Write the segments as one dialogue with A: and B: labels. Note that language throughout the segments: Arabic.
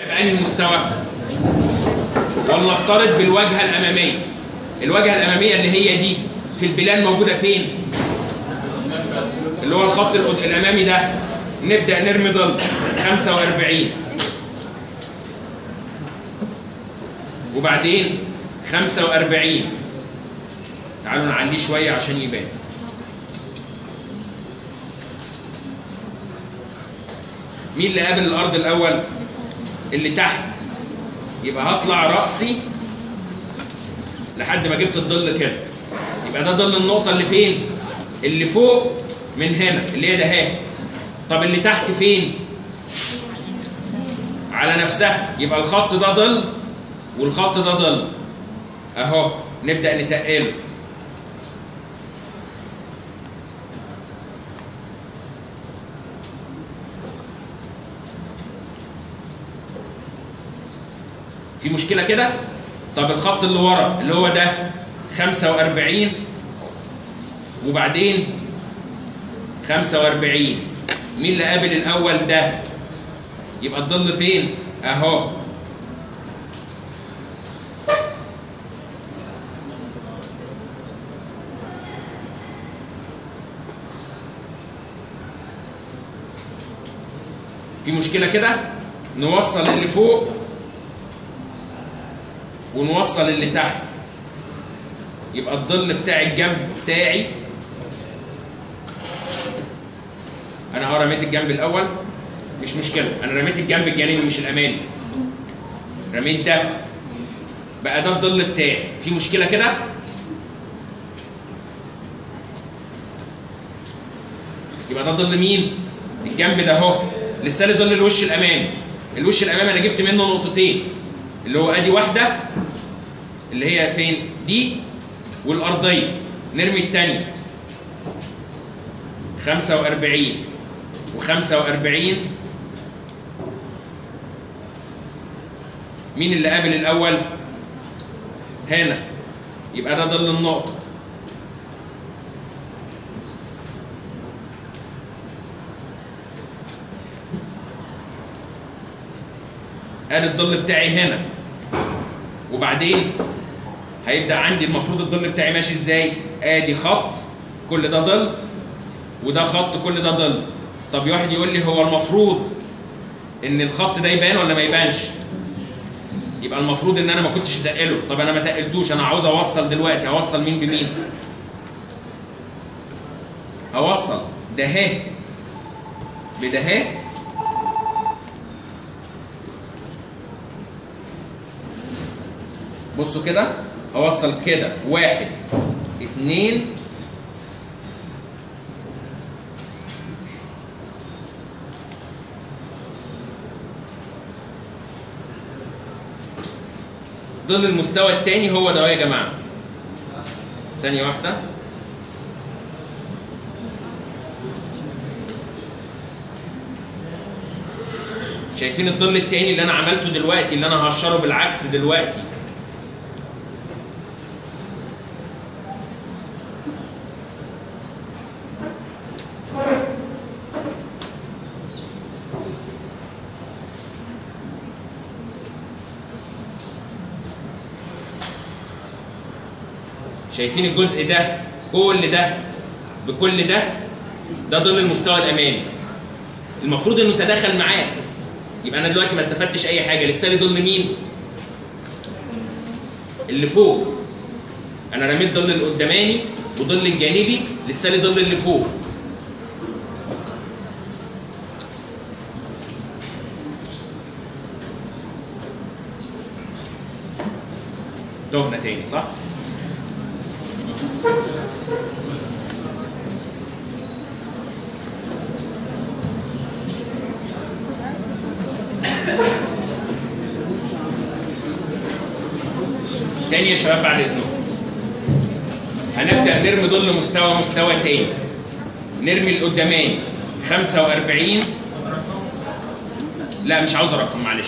A: بأنهي المستوى؟ ولنفترض بالواجهة الأمامية. الواجهة الأمامية اللي هي دي في البلان موجودة فين؟ اللي هو الخط الأمامي ده. نبدأ نرمي ظل 45 وبعدين 45. تعالوا نعليه شوية عشان يبان. مين اللي قابل الأرض الأول؟ اللي تحت. يبقى هطلع رأسي لحد ما جبت الظل كده. يبقى ده ظل النقطة اللي فين؟ اللي فوق من هنا اللي هي ده اهي. طب اللي تحت فين؟ على نفسها. يبقى الخط ده ظل والخط ده ظل اهو. نبدأ نتقله. في مشكلة كده؟ طب الخط اللي ورا اللي هو ده 45 وبعدين 45. مين اللي قابل الأول؟ ده. يبقى الظل فين؟ أهو. في مشكلة كده؟ نوصل اللي فوق ونوصل اللي تحت. يبقى الظل بتاع الجنب بتاعي انا رميت الجنب الاول مش مشكله. انا رميت الجنب الجانبي مش الامامي. رميت ده بقى ده الظل بتاعي. في مشكله كده؟ يبقى ده ظل مين؟ الجنب ده اهو. لسه لي ظل الوش الامامي. الوش الامامي انا جبت منه نقطتين اللي هو ادي واحده اللي هي فين؟ دي والارضيه. نرمي الثانيه 45 و45. مين اللي قابل الاول؟ هنا. يبقى ده ظل النقطه. ادي الظل بتاعي هنا. وبعدين هيبدأ عندي المفروض الظل بتاعي ماشي ازاي؟ ادي خط كل ده ظل وده خط كل ده ظل. طب واحد يقول لي هو المفروض ان الخط ده يبان ولا ما يبانش؟ يبقى المفروض ان انا ما كنتش اتقله. طب انا ما تقلتوش. انا عاوز اوصل دلوقتي. هوصل مين بمين؟ هوصل ده اهي بده اهي. بصوا كده. هوصل كده 1 2 ظل المستوى الثاني هو ده يا جماعه. ثانيه واحده. شايفين الظل الثاني اللي انا عملته دلوقتي اللي انا هقشره بالعكس دلوقتي؟ شايفين الجزء ده كل ده بكل ده؟ ده ظل المستوى الامامي. المفروض انه تداخل معاه. يبقى انا دلوقتي ما استفدتش اي حاجه. لسه لي ظل مين؟ اللي فوق. انا رميت ظل القداماني وظل الجانبي. لسه لي ظل اللي فوق. تهنا تاني صح؟ تاني يا شباب بعد اذنكم. هنبدأ نرمي ظل مستوى تاني. نرمي القداماني 45. لا مش عاوز ارقم معلش.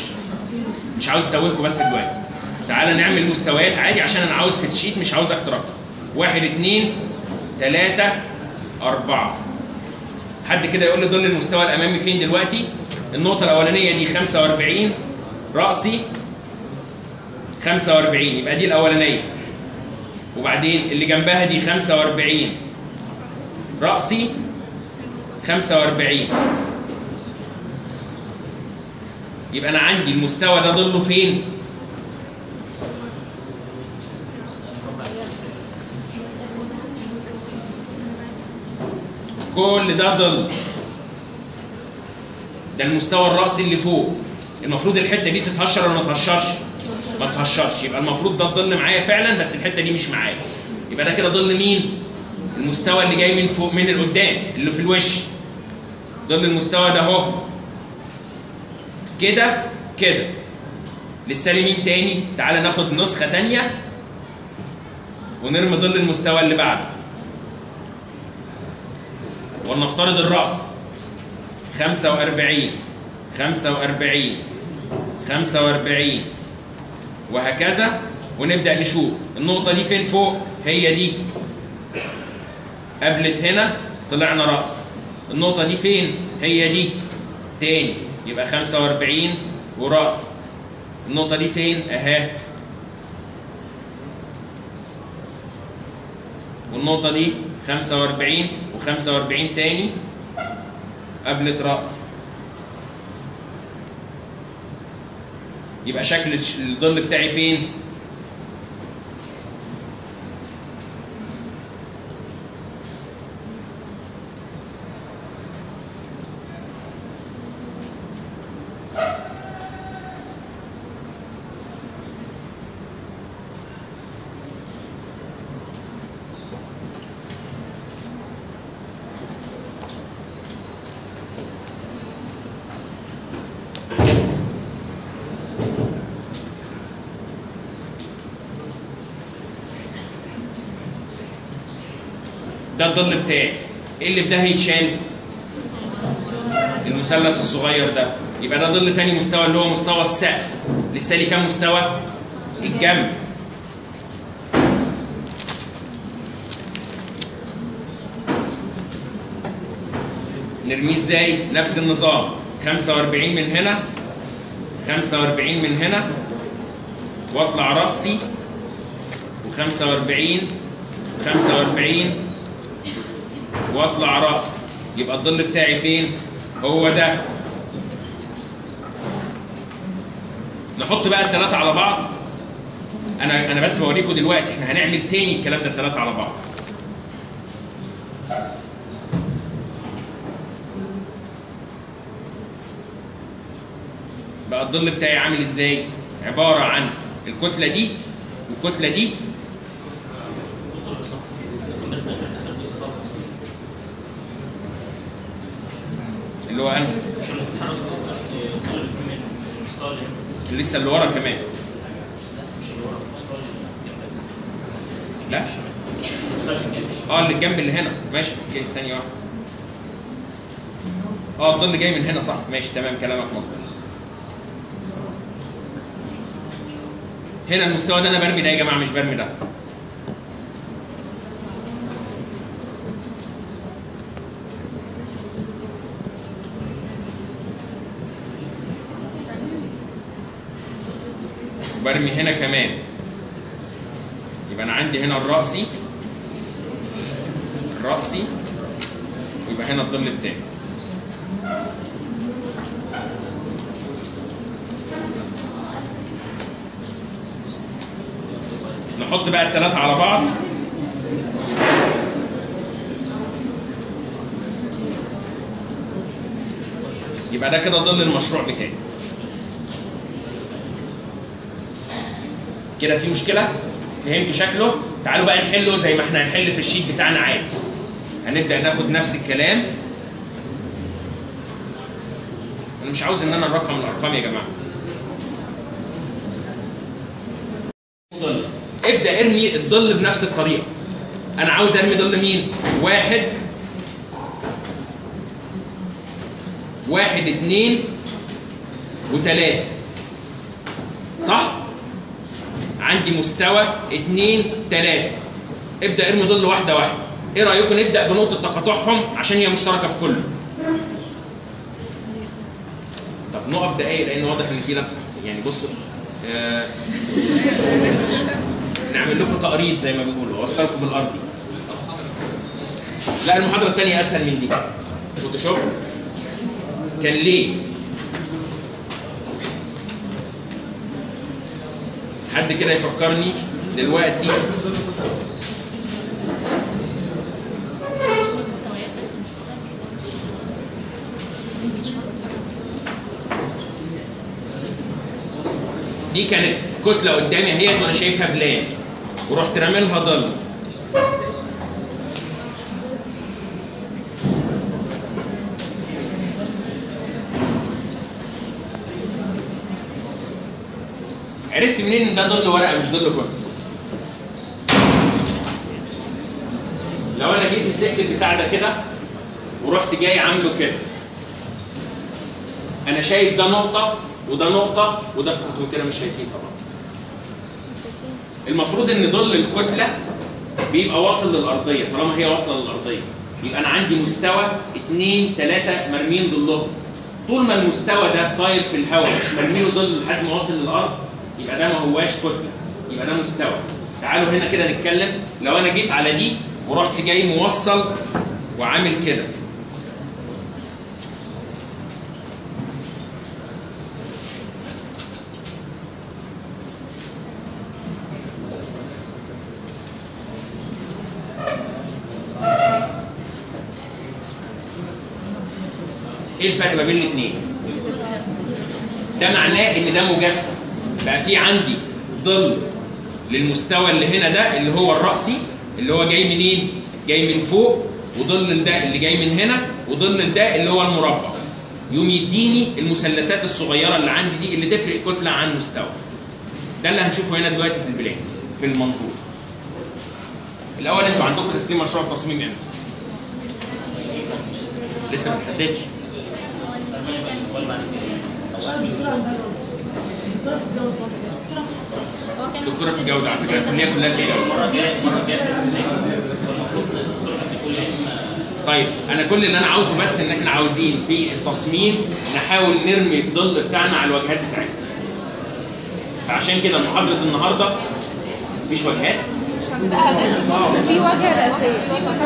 A: مش عاوز اتوهكم بس دلوقتي. تعالى نعمل مستويات عادي عشان انا عاوز في الشيت مش عاوزك ترقم. 1 2 3 4. حد كده يقول لي ظل المستوى الامامي فين دلوقتي؟ النقطة الأولانية دي 45 رأسي 45 يبقى دي الأولانية، وبعدين اللي جنبها دي 45 رأسي 45. يبقى أنا عندي المستوى ده ضله فين؟ كل ده ضل، ده المستوى الرأسي اللي فوق. المفروض الحتة دي تتهشر ولا ما تتهشرش؟ ما تتهشرش. يبقى المفروض ده الضل معايا فعلا، بس الحتة دي مش معايا. يبقى ده كده ضل مين؟ المستوى اللي جاي من فوق، من القدام، اللي في الوش. ضل المستوى ده اهو كده كده. لسه لي مين تاني؟ تعالى ناخد نسخة تانية ونرمي ضل المستوى اللي بعده، ولنفترض الرأس 45 45 45 وهكذا، ونبدأ نشوف النقطة دي فين فوق. هي دي قبلت هنا طلعنا رأس. النقطة دي فين؟ هي دي تاني، يبقى 45 ورأس. النقطة دي فين؟ اهي. والنقطة دي 45 و45 تاني قبلت رأس. يبقى شكل الظل بتاعي فين؟ ده الظل بتاعي. ايه اللي في ده هيتشال؟ المثلث الصغير ده. يبقى ده ظل تاني مستوى اللي هو مستوى السقف. لسه لي كام مستوى؟ الجنب. نرميه ازاي؟ نفس النظام، 45 من هنا 45 من هنا واطلع رأسي، و45 45 واطلع رأسي. يبقى الظل بتاعي فين؟ هو ده. نحط بقى الثلاثة على بعض. أنا بس بوريكم دلوقتي احنا هنعمل تاني الكلام ده الثلاثة على بعض. بقى الظل بتاعي عامل ازاي؟ عبارة عن الكتلة دي والكتلة دي اللي هو أنا لسه اللي ورا كمان. لا اللي الجنب اللي هنا ماشي. اوكي ثانية واحدة. الظل جاي من هنا صح. ماشي تمام كلامك مظبوط. هنا المستوى ده انا برمي ده يا جماعة، مش برمي ده. برمي هنا كمان. يبقى انا عندي هنا الرأسي ويبقى هنا الظل بتاعي. نحط بقى الثلاثة على بعض. يبقى ده كده ظل المشروع بتاعي. كده في مشكلة؟ فهمتوا شكله؟ تعالوا بقى نحله زي ما احنا هنحل في الشيت بتاعنا عادي. هنبدأ ناخد نفس الكلام. أنا مش عاوز إن أنا نرقم الأرقام يا جماعة. ابدأ ارمي الظل بنفس الطريقة. أنا عاوز ارمي ظل مين؟ 1 2 و3 صح؟ عندي مستوى 2 3. ابدأ ارمي ظل واحدة واحدة. ايه رأيكم نبدأ بنقطة تقاطعهم عشان هي مشتركة في كله؟ طب نقف دقايق لان واضح ان في لبس يعني. بصوا نعمل لكم تقريض زي ما بيقولوا، اوصلكم بالارضي. لا المحاضره الثانيه اسهل من دي. فوتوشوب كان ليه؟ حد كده يفكرني دلوقتي. دي كانت كتله قدامي اهيت وانا شايفها بلان، ورحت راملها ضل. عرفت منين ان ده ضل ورقه مش ضل كتله؟ لو انا جيت مسكت البتاع ده كده ورحت جاي عامله كده، انا شايف ده نقطه وده نقطه وده انتوا كده مش شايفين طبعا. المفروض ان ضل الكتله بيبقى واصل للارضيه، طالما هي واصله للارضيه يبقى انا عندي مستوى 2 3 مرمين ضلهم. طول ما المستوى ده طاير في الهواء مش مرمي له ضل لحد ما واصل للارض يبقى ده ما هواش كتله، يبقى ده مستوى. تعالوا هنا كده نتكلم. لو انا جيت على دي ورحت جاي موصل وعامل كده، ايه الفرق ما بين الاثنين؟ ده معناه ان ده مجسم، بقى في عندي ظل للمستوى اللي هنا ده اللي هو الرأسي اللي هو جاي منين؟ جاي من فوق، وظل ده اللي جاي من هنا، وظل ده اللي هو المربع. يقوم يديني المثلثات الصغيره اللي عندي دي اللي تفرق كتله عن مستوى. ده اللي هنشوفه هنا دلوقتي في البلان في المنظور. الاول انتوا عندكم تسليم مشروع التصميم امتى؟ لسه ما اتحددش. دكتوره في الجوده على فكره الكليه كلها في الجوده. طيب انا كل اللي انا عاوزه بس ان احنا عاوزين في التصميم نحاول نرمي الظل بتاعنا على الواجهات بتاعتنا. فعشان كده محاضره النهارده مفيش واجهات؟
B: في واجهه رئيسيه.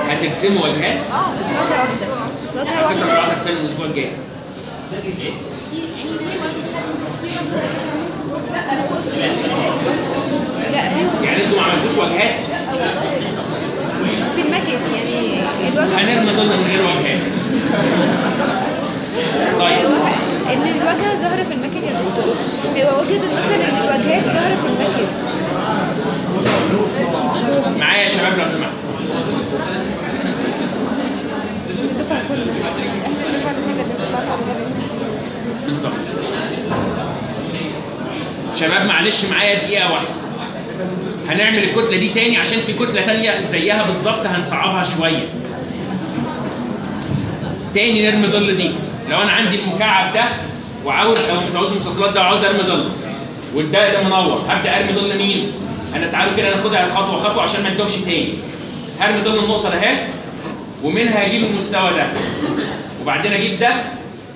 A: هترسموا واجهات؟
B: بس واجهه واحده.
A: على فكره قاعده تسلم الاسبوع الجاي. يعني انتوا ما عملتوش واجهات؟
B: في الماكيت يعني الواجهه
A: هنرمي ظل من غير واجهات. طيب
B: ان الواجهه ظاهره في الماكيت يا دكتور، هو وجهه النظر ان الواجهات ظاهره في الماكيت.
A: معايا يا شباب لو سمحتوا. بالظبط. شباب معلش معايا دقيقة واحدة. هنعمل الكتلة دي تاني عشان في كتلة تانية زيها بالظبط هنصعبها شوية. تاني نرمي ظل دي. لو أنا عندي المكعب ده وعاوز أو متعوز المستطيلات ده وعاوز أرمي ظل والداء ده منور، هبدأ أرمي ظل مين؟ أنا تعالوا كده ناخدها خطوة خطوة عشان ما نتوهش تاني. هرمي ظل النقطة ده أهي ومنها هجيب المستوى ده وبعدين أجيب ده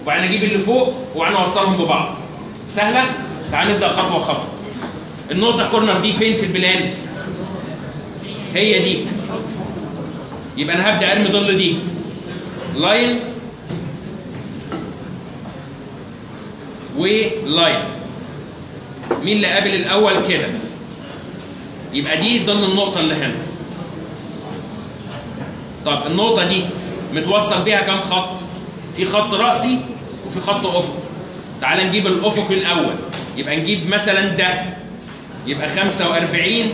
A: وبعدين أجيب اللي فوق وبعدين أوصلهم ببعض. سهلة؟ تعال نبدأ خطوة خطوة. النقطة كورنر دي فين في البلان؟ هي دي. يبقى أنا هبدأ أرمي ظل دي. لاين ولاين. مين اللي قابل الأول كده؟ يبقى دي ظل النقطة اللي هنا. طب النقطة دي متوصل بيها كام خط؟ في خط رأسي وفي خط أفق. تعال نجيب الأفق الأول. يبقى نجيب مثلا ده يبقى 45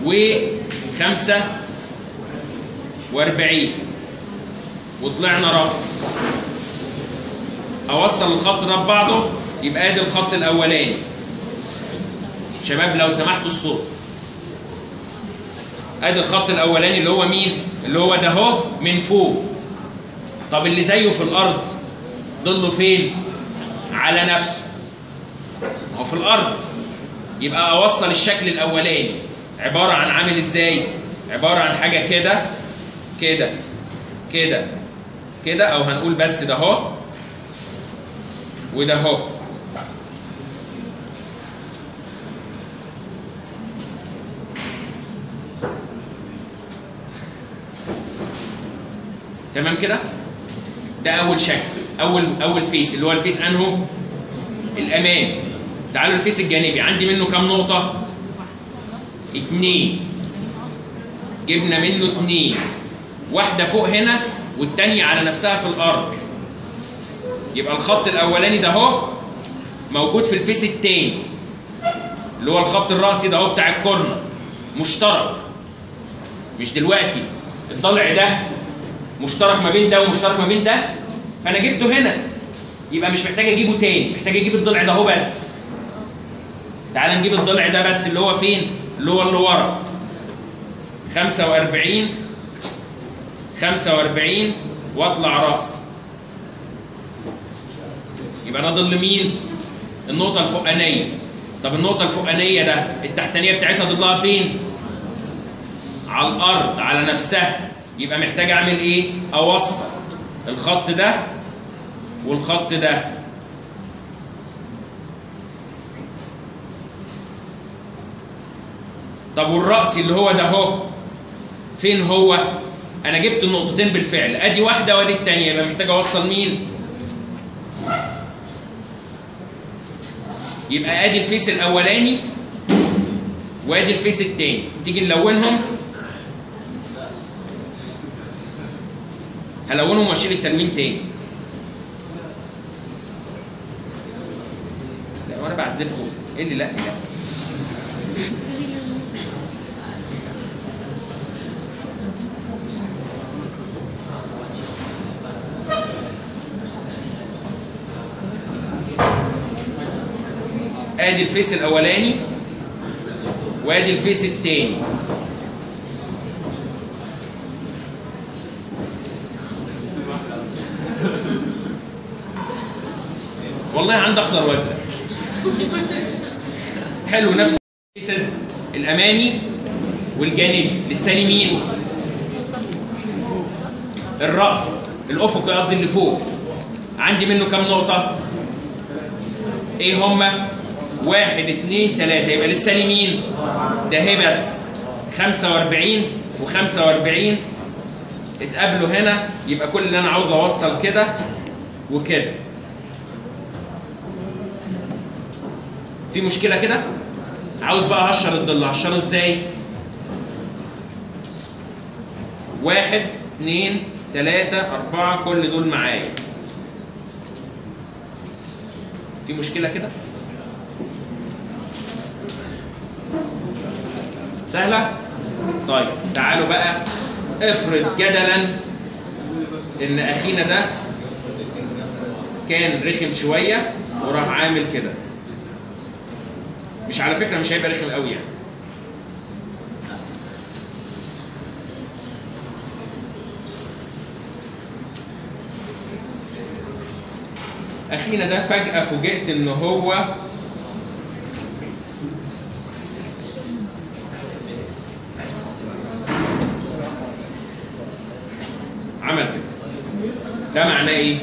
A: و45 وطلعنا راس. اوصل الخط ده ببعضه يبقى ادي الخط الاولاني. شباب لو سمحتوا الصوت. ادي الخط الاولاني اللي هو مين؟ اللي هو ده اهو من فوق. طب اللي زيه في الارض ضله فين؟ على نفسه. هو في الارض. يبقى اوصل الشكل الاولاني عباره عن عامل ازاي؟ عباره عن حاجه كده كده كده كده، او هنقول بس ده اهو وده اهو. تمام كده؟ ده اول شكل، اول فيس اللي هو الفيس انهو الامامي. تعالوا الفيس الجانبي، عندي منه كام نقطه؟ 2. جبنا منه 2، واحده فوق هنا والتانيه على نفسها في الارض. يبقى الخط الاولاني ده اهو موجود في الفيس التاني اللي هو الخط الرأسي ده اهو بتاع الكورنر، مشترك. مش دلوقتي الضلع ده مشترك ما بين ده ومشترك ما بين ده، فانا جبته هنا، يبقى مش محتاج اجيبه تاني، محتاج اجيب الضلع ده اهو بس. تعال نجيب الضلع ده بس اللي هو فين؟ اللي هو اللي ورا 45 45 واطلع راس. يبقى ده ضل مين؟ النقطة الفوقانية. طب النقطة الفوقانية ده التحتانية بتاعتها ضلها فين؟ على الأرض على نفسها. يبقى محتاج أعمل إيه؟ أوصل الخط ده والخط ده. طب والرأسي اللي هو ده اهو فين هو؟ أنا جبت النقطتين بالفعل، أدي واحدة وأدي التانية، يبقى محتاج أوصل مين؟ يبقى أدي الفيس الأولاني وأدي الفيس التاني، تيجي نلونهم. هلونهم وأشيل التلوين تاني. لا وأنا بعذبكم، إيه اللي لا لا؟ ادي الفيس الاولاني وادي الفيس الثاني. والله عندي اخضر وازرق حلو. نفس الفيسز الامامي والجانبي. لسه لي مين؟ الراس الافقي، قصدي اللي فوق. عندي منه كام نقطه؟ ايه هما؟ 1 2 3. يبقى لسه لي مين؟ ده اهي بس 45 و45 اتقابلوا هنا. يبقى كل اللي انا عاوز اوصل كده وكده. في مشكله كده؟ عاوز بقى اهشر الضل. هشره ازاي؟ 1 2 3 4 كل دول معايا. في مشكله كده؟ سهلة؟ طيب تعالوا بقى افرض جدلا ان اخينا ده كان رخم شوية وراح عامل كده. مش على فكرة مش هيبقى رخم قوي يعني. اخينا ده فجأة فوجئت ان هو عمل كده. ده معناه ايه؟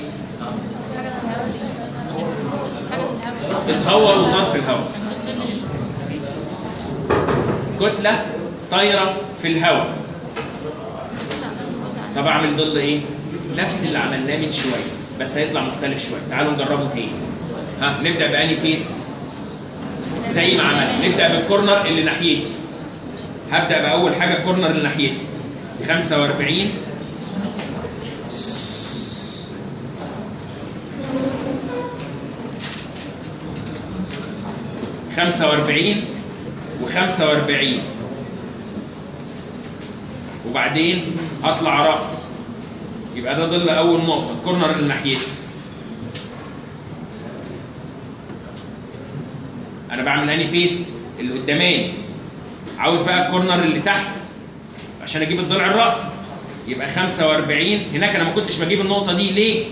A: اتهور وطار في الهواء. كتلة طايرة في الهواء. طب اعمل ضل ايه؟ نفس اللي عملناه من شوية بس هيطلع مختلف شوية. تعالوا نجربه تاني. ها نبدأ بأني فيس زي ما عملنا. نبدأ بالكورنر اللي ناحيتي. هبدأ بأول حاجة الكورنر اللي ناحيتي 45 45 و45 وبعدين هطلع رأس. يبقى ده ضل أول نقطة الكورنر اللي ناحيتي. أنا بعمل هاني فيس اللي قداماني. عاوز بقى الكورنر اللي تحت عشان أجيب الضلع الرأسي. يبقى 45. هناك أنا ما كنتش بجيب النقطة دي ليه؟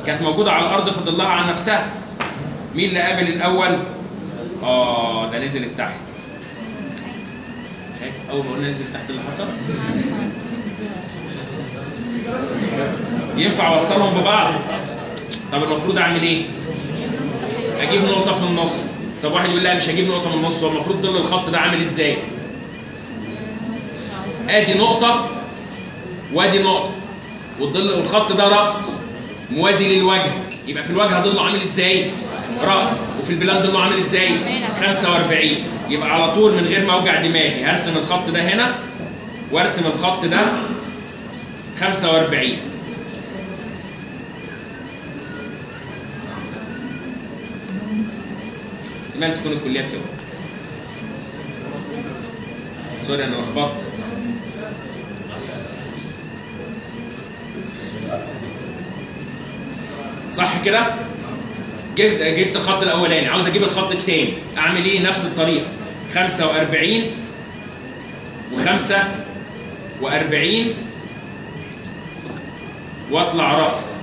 A: كانت موجودة على الأرض فضلها على نفسها. مين اللي قابل الأول؟ ده نزل لتحت. شايف أول ما قلنا نزل تحت اللي حصل؟ ينفع اوصلهم ببعض؟ طب المفروض اعمل ايه؟ اجيب نقطه في النص. طب واحد يقول لا مش هجيب نقطه من النص، هو المفروض ظل الخط ده عامل ازاي؟ ادي نقطه وادي نقطه، والظل الخط ده راس موازي للوجه، يبقى في الوجه ظله عامل ازاي؟ راس، وفي البلان ظله عامل ازاي؟ 45. يبقى على طول من غير ما اوجع دماغي هرسم الخط ده هنا وارسم الخط ده 45. احتمال تكون الكليه بتبقى سوري انا لخبطت. صح كده؟ جبت الخط الاولاني، عاوز اجيب الخط الثاني، اعمل ايه؟ نفس الطريقه، 45 و45 واطلع راس.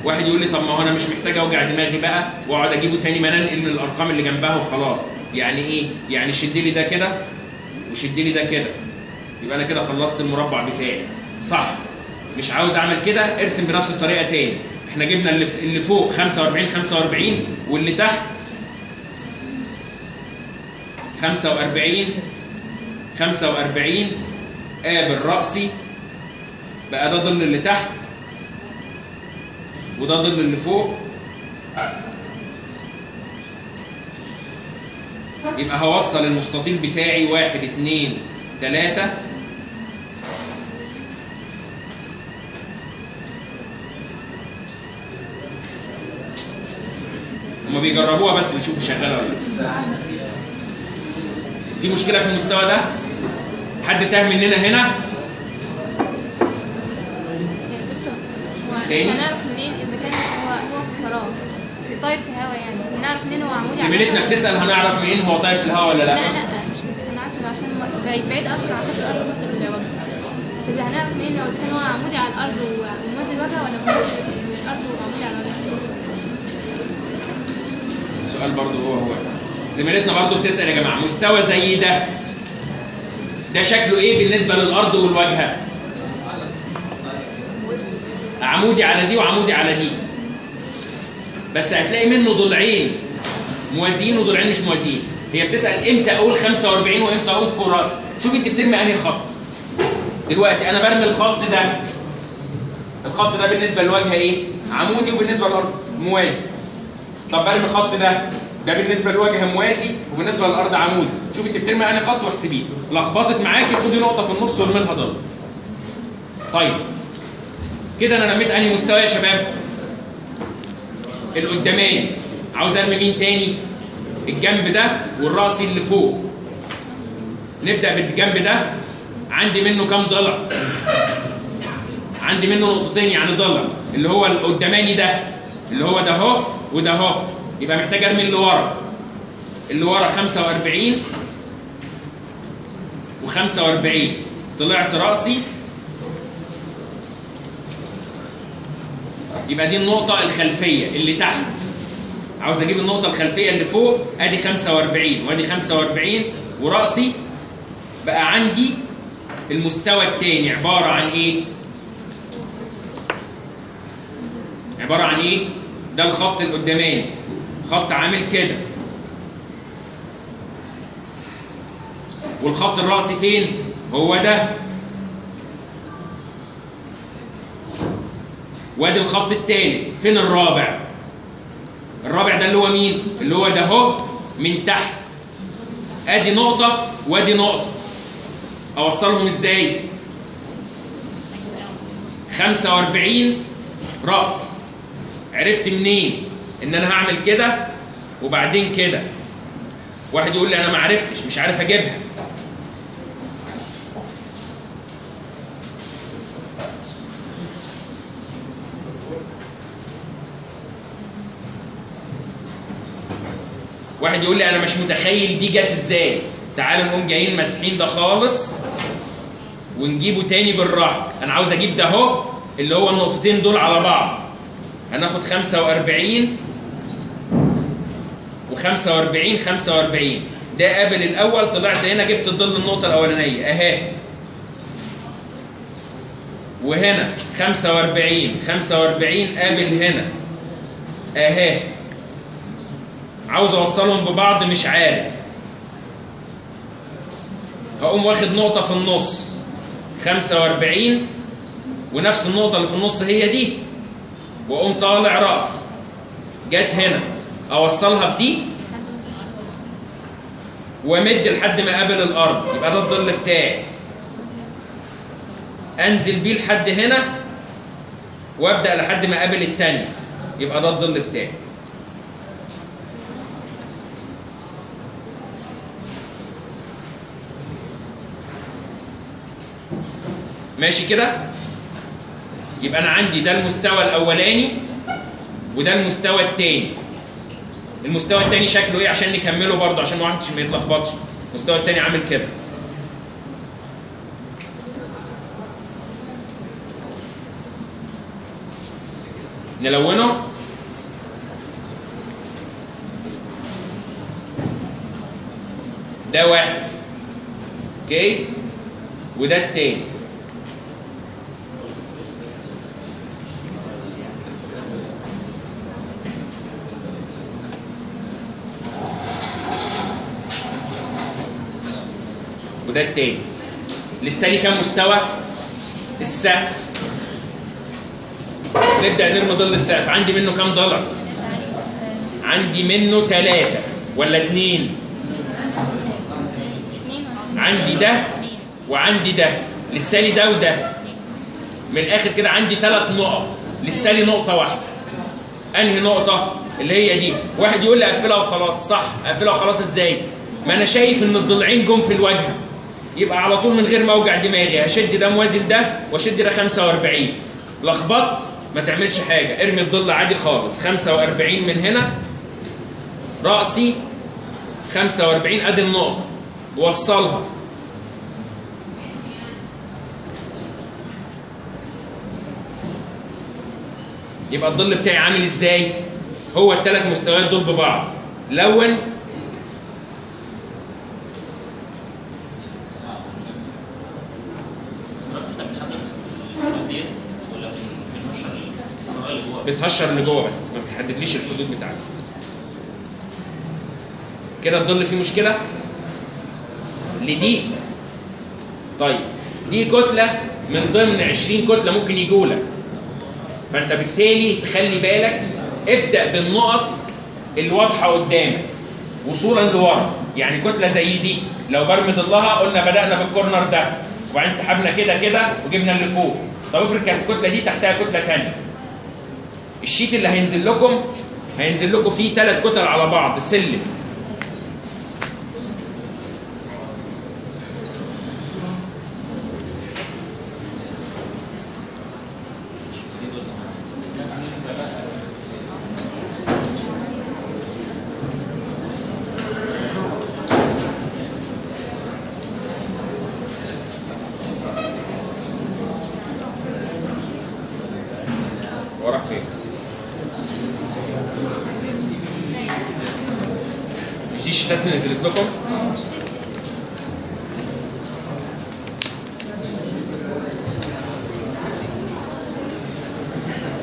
A: واحد يقول لي طب ما هو انا مش محتاج اوجع دماغي بقى واقعد اجيبه تاني، ما انقل من الارقام اللي جنبها وخلاص. يعني ايه؟ يعني شد لي ده كده وشد لي ده كده، يبقى انا كده خلصت المربع بتاعي. صح، مش عاوز اعمل كده، ارسم بنفس الطريقه تاني. احنا جبنا اللي فوق 45 45 واللي تحت 45 45 قابل رأسي، بقى ده ظل اللي تحت وده ظل اللي فوق. يبقى هوصل المستطيل بتاعي 1 2 3 هما بيجربوها بس بيشوفوا شغاله ولا لا. في مشكله في المستوى ده؟ حد تاه مننا هنا؟
C: تاني؟ هنعرف منين اذا كان هو في فراغ في طاير في الهواء؟ يعني هنعرف منين هو عمودي على
A: زميلتنا بتسال هنعرف منين هو طاير في الهواء ولا لا؟
C: لا مش كده، هنعرف عشان بعيد اصلا عن خط الارض وخط الوجه. طب هنعرف منين اذا كان هو عمودي على الارض وموازي الوجه ولا موازي الارض وعمودي على الوجه؟
A: السؤال برضه هو زميلتنا برضه بتسال يا جماعه، مستوى زي ده شكله ايه بالنسبه للارض والواجهه؟ عمودي على دي وعمودي على دي، بس هتلاقي منه ضلعين موازيين وضلعين مش موازيين. هي بتسال امتى اقول 45 وامتى اقول كراس. شوف انت بترمي انهي خط دلوقتي. انا برمي الخط ده بالنسبه للواجهه ايه؟ عمودي، وبالنسبه للارض موازي. طب برمي الخط ده بالنسبه للواجهه موازي وبالنسبه للارض عمودي. شوف انت بترمي انهي خط واحسبيه. لخبطت معاكي خدي نقطه في النص وارمي لها ضرب. طيب كده انا رميت انهي مستوى يا شباب؟ القداماني. عاوز ارمي مين تاني؟ الجنب ده والراسي اللي فوق. نبدا بالجنب ده. عندي منه كام ضلع؟ عندي منه نقطتين، يعني ضلع اللي هو القداماني ده اللي هو ده اهو وده اهو. يبقى محتاج ارمي اللي ورا 45 و45. طلعت راسي، يبقى دي النقطة الخلفية اللي تحت. عاوز اجيب النقطة الخلفية اللي فوق، ادي 45 وادي 45 ورأسي. بقى عندي المستوى الثاني عبارة عن ايه؟ عبارة عن ايه؟ ده الخط القداماني، خط عامل كده. والخط الرأسي فين؟ هو ده. وادي الخط الثالث. فين الرابع؟ الرابع ده اللي هو مين؟ اللي هو ده اهو من تحت. ادي نقطة وادي نقطة. اوصلهم ازاي؟ 45 رأس. عرفت منين؟ ان انا هعمل كده وبعدين كده. واحد يقول لي انا ما عرفتش، مش عارف اجيبها. واحد يقول لي انا مش متخيل دي جت ازاي. تعالوا نقوم جايين ماسحين ده خالص ونجيبه تاني بالراحه. انا عاوز اجيب ده اهو اللي هو النقطتين دول على بعض. هناخد 45 و45 45. ده قابل الاول، طلعت هنا جبت ظل النقطه الاولانيه اهي. وهنا 45 45 قابل هنا اهي، عاوز اوصلهم ببعض مش عارف، هقوم واخد نقطة في النص 45 ونفس النقطة اللي في النص هي دي، واقوم طالع رأس جت هنا اوصلها بدي وامد لحد ما اقابل الارض، يبقى ده الظل بتاعي. انزل بيه لحد هنا وابدا لحد ما اقابل الثانيه، يبقى ده الظل بتاعي. ماشي كده؟ يبقى انا عندي ده المستوى الاولاني وده المستوى الثاني. المستوى الثاني شكله ايه عشان نكمله برضه عشان ما واحدش ما يتلخبطش. المستوى الثاني عامل كده. نلونه. ده واحد. اوكي؟ وده التاني. وده التاني. لسه لي كام مستوى؟ السقف. نبدأ نرمي ظل السقف. عندي منه كام ضلع؟ عندي منه 3 ولا 2؟ عندي ده وعندي ده. لسه لي ده وده. من الآخر كده عندي 3 نقط. لسه لي نقطة واحدة. أنهي نقطة؟ اللي هي دي. واحد يقول لي أقفلها وخلاص. صح، أقفلها وخلاص إزاي؟ ما أنا شايف إن الضلعين جم في الواجهة. يبقى على طول من غير ما اوجع دماغي هشد ده موازي لده واشد ده 45. لخبطت ما تعملش حاجه، ارمي الضل عادي خالص. 45 من هنا راسي 45 ادي النقطه وصلها. يبقى الضل بتاعي عامل ازاي؟ هو ال3 مستويات دول ببعض. لون بتهشر اللي جوه بس ما بتحددليش الحدود بتاعتها. كده الظل فيه مشكله لدي. طيب دي كتله من ضمن 20 كتله ممكن يجولك، فانت بالتالي تخلي بالك. ابدا بالنقط الواضحه قدامك وصولا لورا. يعني كتله زي دي لو برمي ضلها قلنا بدانا بالكورنر ده وبعدين سحبنا كده كده وجبنا اللي فوق. طب افرض كانت الكتله دي تحتها كتله ثانيه، الشيت اللي هينزل لكم فيه 3 كتل على بعض سلم. وراح فين؟ مش دي الشتات اللي نزلت لكم؟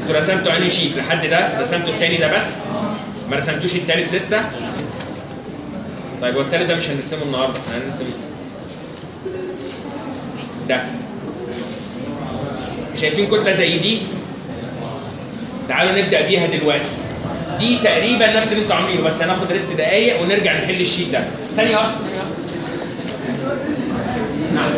A: انتوا رسمتوا انهي شيت لحد ده؟ رسمتوا التاني ده بس؟ ما رسمتوش التالت لسه؟ طيب هو التالت ده مش هنرسمه النهارده، احنا هنرسم ده. شايفين كتله زي دي؟ تعالوا نبدا بيها دلوقتي. دي تقريبا نفس اللي انتوا عاملينه بس هناخد ريست دقايق ونرجع نحل الشيت ده. ثانيه واحده. نعم.